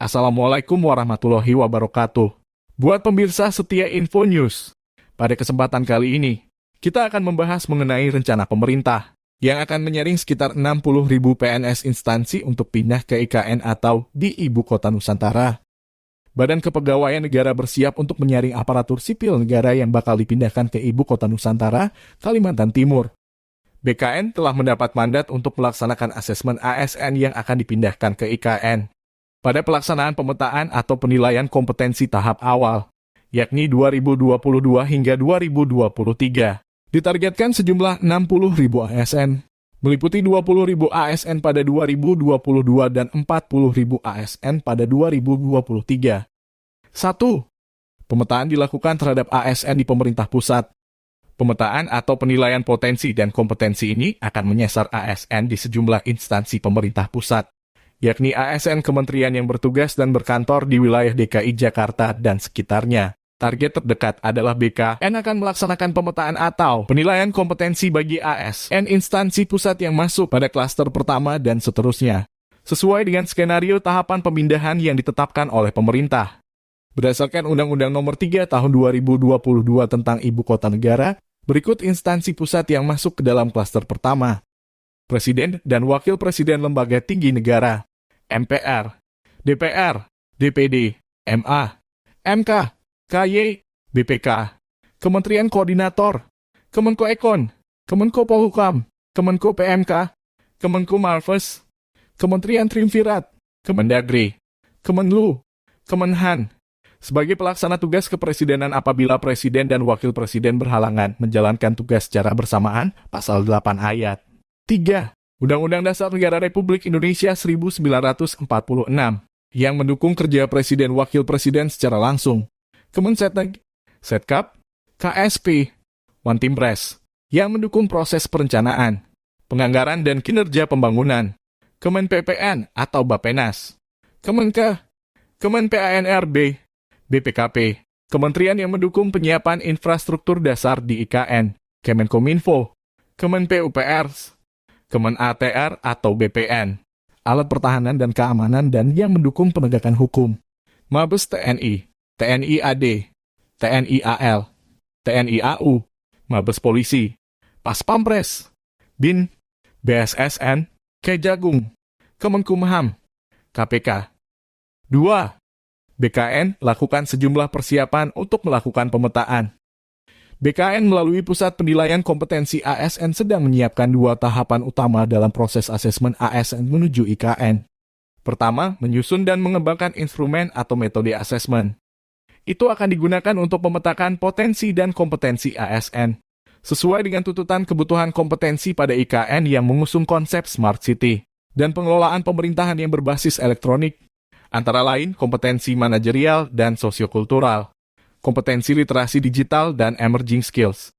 Assalamualaikum warahmatullahi wabarakatuh. Buat pemirsa setia Info News, pada kesempatan kali ini, kita akan membahas mengenai rencana pemerintah yang akan menyaring sekitar 60.000 PNS instansi untuk pindah ke IKN atau di Ibu Kota Nusantara. Badan Kepegawaian Negara bersiap untuk menyaring aparatur sipil negara yang bakal dipindahkan ke Ibu Kota Nusantara, Kalimantan Timur. BKN telah mendapat mandat untuk melaksanakan asesmen ASN yang akan dipindahkan ke IKN. Pada pelaksanaan pemetaan atau penilaian kompetensi tahap awal, yakni 2022 hingga 2023, ditargetkan sejumlah 60.000 ASN, meliputi 20.000 ASN pada 2022 dan 40.000 ASN pada 2023. 1. Pemetaan dilakukan terhadap ASN di pemerintah pusat. Pemetaan atau penilaian potensi dan kompetensi ini akan menyasar ASN di sejumlah instansi pemerintah pusat, yakni ASN kementerian yang bertugas dan berkantor di wilayah DKI Jakarta dan sekitarnya. Target terdekat adalah BKN akan melaksanakan pemetaan atau penilaian kompetensi bagi ASN instansi pusat yang masuk pada klaster pertama dan seterusnya, sesuai dengan skenario tahapan pemindahan yang ditetapkan oleh pemerintah. Berdasarkan Undang-Undang Nomor 3 Tahun 2022 tentang Ibu Kota Negara, berikut instansi pusat yang masuk ke dalam klaster pertama. Presiden dan Wakil Presiden Lembaga Tinggi Negara, MPR, DPR, DPD, MA, MK, KY, BPK, Kementerian Koordinator, Kemenkoekon, Kemenko Polhukam, Kemenko PMK, Kemenko Marves, Kementerian Triumvirat, Kemendagri, Kemenlu, Kemenhan, sebagai pelaksana tugas kepresidenan apabila Presiden dan Wakil Presiden berhalangan menjalankan tugas secara bersamaan, pasal 8 ayat 3. Undang-Undang Dasar Negara Republik Indonesia 1946 yang mendukung kerja Presiden Wakil Presiden secara langsung. Kemensetnek, Setkap, KSP, Wantimpres yang mendukung proses perencanaan, penganggaran dan kinerja pembangunan. Kemen PPN atau Bapenas, Kemenka, Kemen PANRB, BPKP, kementerian yang mendukung penyiapan infrastruktur dasar di IKN, Kemenkominfo, Kemen PUPR, Kemen ATR atau BPN, Alat Pertahanan dan Keamanan dan yang mendukung penegakan hukum, Mabes TNI, TNI AD, TNI AL, TNI AU, Mabes Polisi, Pas Pampres, BIN, BSSN, Kejagung, Kemenkumham, KPK. 2. BKN lakukan sejumlah persiapan untuk melakukan pemetaan. BKN melalui Pusat Penilaian Kompetensi ASN sedang menyiapkan 2 tahapan utama dalam proses asesmen ASN menuju IKN. Pertama, menyusun dan mengembangkan instrumen atau metode asesmen. Itu akan digunakan untuk memetakan potensi dan kompetensi ASN, sesuai dengan tuntutan kebutuhan kompetensi pada IKN yang mengusung konsep Smart City dan pengelolaan pemerintahan yang berbasis elektronik, antara lain kompetensi manajerial dan sosiokultural, kompetensi literasi digital, dan emerging skills.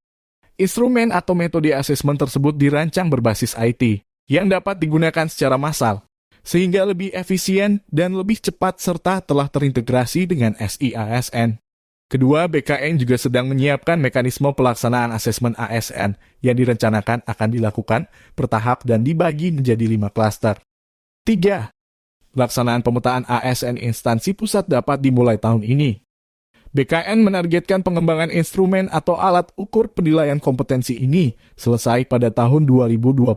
Instrumen atau metode asesmen tersebut dirancang berbasis IT, yang dapat digunakan secara massal, sehingga lebih efisien dan lebih cepat serta telah terintegrasi dengan SIASN. Kedua, BKN juga sedang menyiapkan mekanisme pelaksanaan asesmen ASN yang direncanakan akan dilakukan bertahap dan dibagi menjadi 5 klaster. 3. Pelaksanaan pemetaan ASN instansi pusat dapat dimulai tahun ini. BKN menargetkan pengembangan instrumen atau alat ukur penilaian kompetensi ini selesai pada tahun 2022.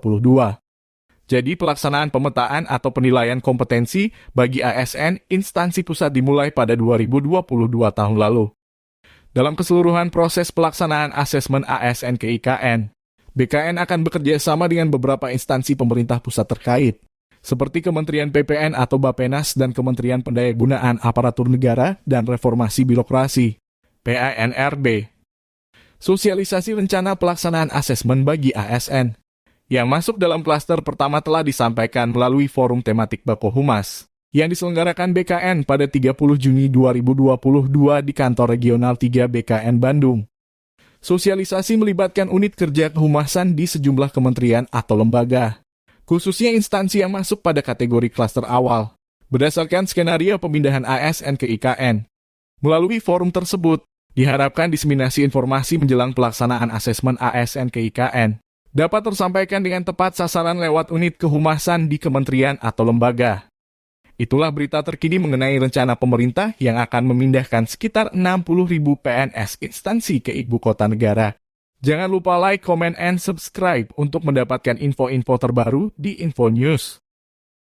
Jadi pelaksanaan pemetaan atau penilaian kompetensi bagi ASN instansi pusat dimulai pada 2022 tahun lalu. Dalam keseluruhan proses pelaksanaan asesmen ASN ke IKN, BKN akan bekerja sama dengan beberapa instansi pemerintah pusat terkait, seperti Kementerian PPN atau Bapenas dan Kementerian Pendayagunaan Aparatur Negara dan Reformasi Birokrasi, PANRB. Sosialisasi rencana pelaksanaan asesmen bagi ASN, yang masuk dalam klaster pertama telah disampaikan melalui forum tematik Bakohumas, yang diselenggarakan BKN pada 30 Juni 2022 di Kantor Regional 3 BKN Bandung. Sosialisasi melibatkan unit kerja kehumasan di sejumlah kementerian atau lembaga, khususnya instansi yang masuk pada kategori klaster awal, berdasarkan skenario pemindahan ASN ke IKN. Melalui forum tersebut, diharapkan diseminasi informasi menjelang pelaksanaan asesmen ASN ke IKN dapat tersampaikan dengan tepat sasaran lewat unit kehumasan di kementerian atau lembaga. Itulah berita terkini mengenai rencana pemerintah yang akan memindahkan sekitar 60.000 PNS instansi ke ibu kota negara. Jangan lupa like, comment, and subscribe untuk mendapatkan info-info terbaru di Info News.